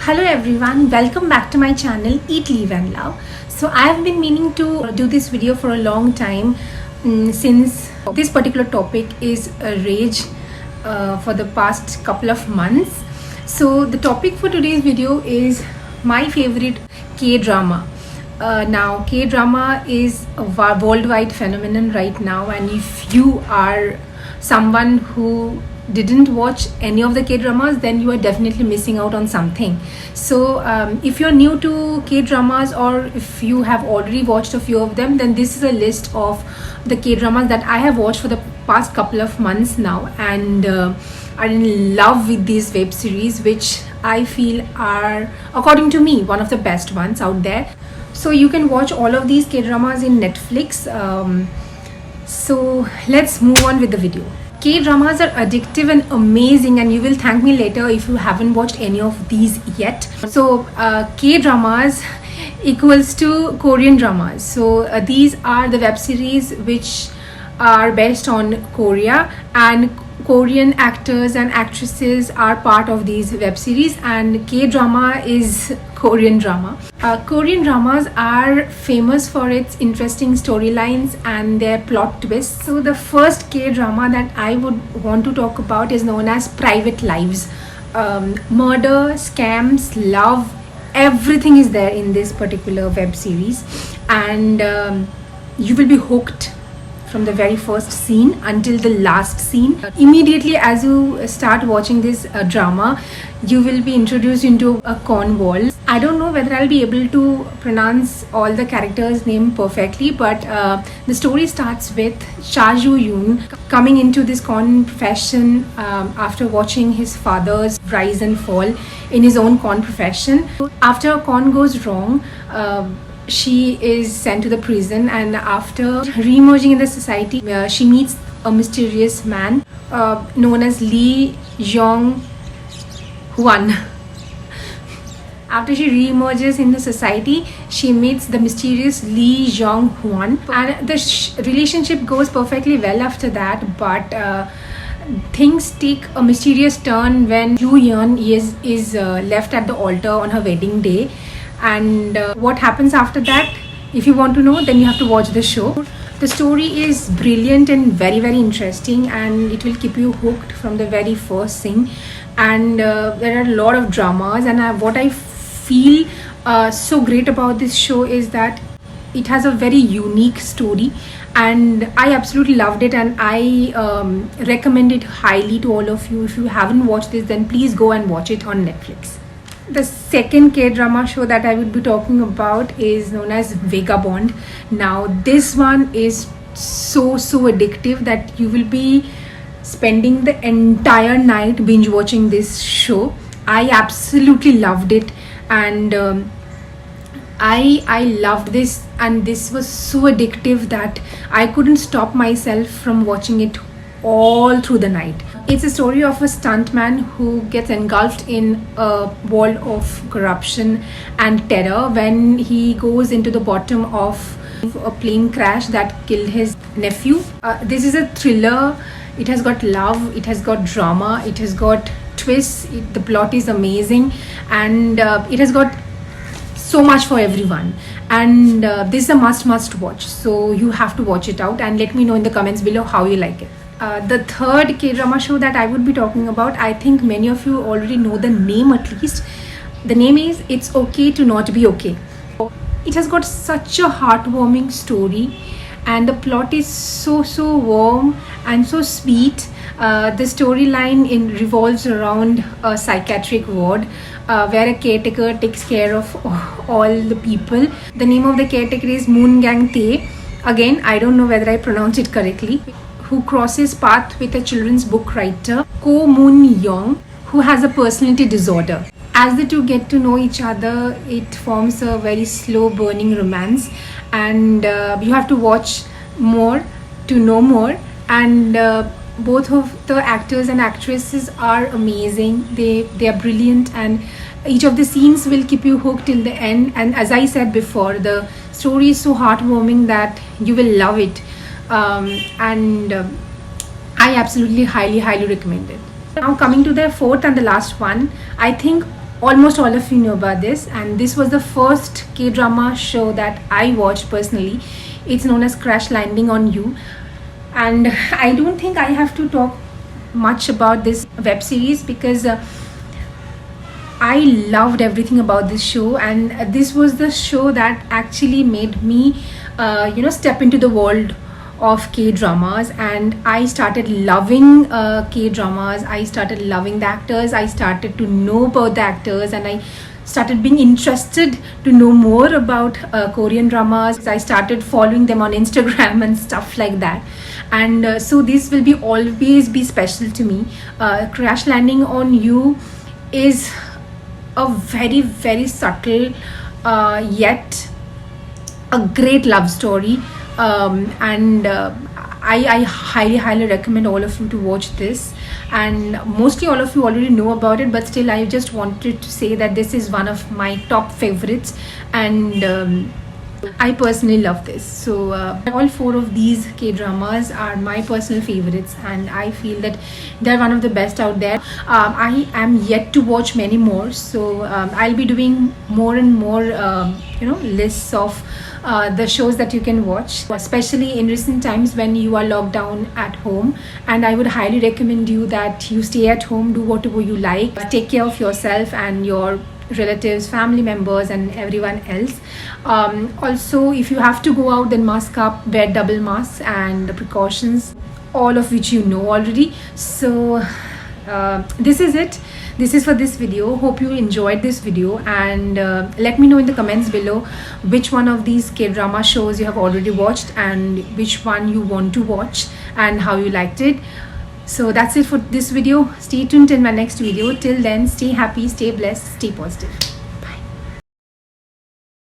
Hello everyone, welcome back to my channel Eat, Live and Love. So I have been meaning to do this video for a long time since this particular topic is a rage for the past couple of months. So the topic for today's video is my favorite K-drama. Now K-drama is a worldwide phenomenon right now, and if you are someone who didn't watch any of the K-dramas, then you are definitely missing out on something. So if you're new to K-dramas, or if you have already watched a few of them, then this is a list of the K-dramas that I have watched for the past couple of months now, and I'm in love with these web series, which I feel are, according to me, one of the best ones out there. So you can watch all of these K-dramas in Netflix. So let's move on with the video. K-dramas are addictive and amazing, and you will thank me later if you haven't watched any of these yet. So K-dramas equals to Korean dramas. So these are the web series which are based on Korea, and Korean actors and actresses are part of these web series, and K-drama is Korean drama. Korean dramas are famous for its interesting storylines and their plot twists. So the first K-drama that I would want to talk about is known as Private Lives. Murder, scams, love, everything is there in this particular web series, and you will be hooked from the very first scene until the last scene. Immediately as you start watching this drama, you will be introduced into a Cornwall. I don't know whether I'll be able to pronounce all the characters' name perfectly, but the story starts with Cha Joo-yoon coming into this con profession after watching his father's rise and fall in his own con profession. After a con goes wrong, she is sent to the prison, and after re-emerging in the society, she meets a mysterious man known as Lee Jong-hwan. After she re-emerges in the society, she meets the mysterious Lee Jong-hwan, and the relationship goes perfectly well after that, but things take a mysterious turn when Yoo-yeon is left at the altar on her wedding day. And what happens after that, if you want to know, then you have to watch the show. The story is brilliant and very interesting, and it will keep you hooked from the very first scene. And there are a lot of dramas, and what I feel so great about this show is that it has a very unique story, and I absolutely loved it, and I recommend it highly to all of you. If you haven't watched this, then please go and watch it on Netflix. The second K-drama show that I would be talking about is known as Vagabond. Now this one is so addictive that you will be spending the entire night binge watching this show. I absolutely loved it, and I loved this, and this was so addictive that I couldn't stop myself from watching it all through the night. It's a story of a stuntman who gets engulfed in a world of corruption and terror when he goes into the bottom of a plane crash that killed his nephew. This is a thriller. It has got love, it has got drama, it has got twists, the plot is amazing, and it has got so much for everyone, and this is a must watch. So you have to watch it out, and let me know in the comments below how you like it. The third K-drama show that I would be talking about, I think many of you already know the name at least. The name is It's Okay to Not Be Okay. It has got such a heartwarming story, and the plot is so warm and so sweet. The storyline revolves around a psychiatric ward where a caretaker takes care of all the people. The name of the caretaker is Moon Gang Tae. Again, I don't know whether I pronounce it correctly. Who crosses path with a children's book writer, Ko Moon Young, who has a personality disorder. As the two get to know each other, it forms a very slow burning romance, and you have to watch more to know more. And both of the actors and actresses are amazing. They are brilliant, and each of the scenes will keep you hooked till the end. And as I said before, the story is so heartwarming that you will love it. I absolutely highly recommend it. Now coming to the fourth and the last one, I think almost all of you know about this, and this was the first K-drama show that I watched personally. It's known as Crash Landing on You, and I don't think I have to talk much about this web series because I loved everything about this show, and this was the show that actually made me step into the world of K-dramas, and I started loving K-dramas. I started loving the actors. I started to know about the actors, and I started being interested to know more about Korean dramas. I started following them on Instagram and stuff like that, and so this will be always be special to me. Crash Landing on You is a very, very subtle yet a great love story, and I highly recommend all of you to watch this. And mostly all of you already know about it, but still I just wanted to say that this is one of my top favorites, and I personally love this. So all 4 of these K-dramas are my personal favorites, and I feel that they're one of the best out there. I am yet to watch many more, so I'll be doing more and more lists of the shows that you can watch, especially in recent times when you are locked down at home. And I would highly recommend you that you stay at home, do whatever you like, take care of yourself and your relatives, family members, and everyone else. Also, if you have to go out, then mask up, wear double masks and the precautions, all of which you know already. So this is it. This is for this video. Hope you enjoyed this video, and let me know in the comments below which one of these K-drama shows you have already watched and which one you want to watch and how you liked it. So that's it for this video. Stay tuned in my next video. Till then, stay happy, stay blessed, stay positive.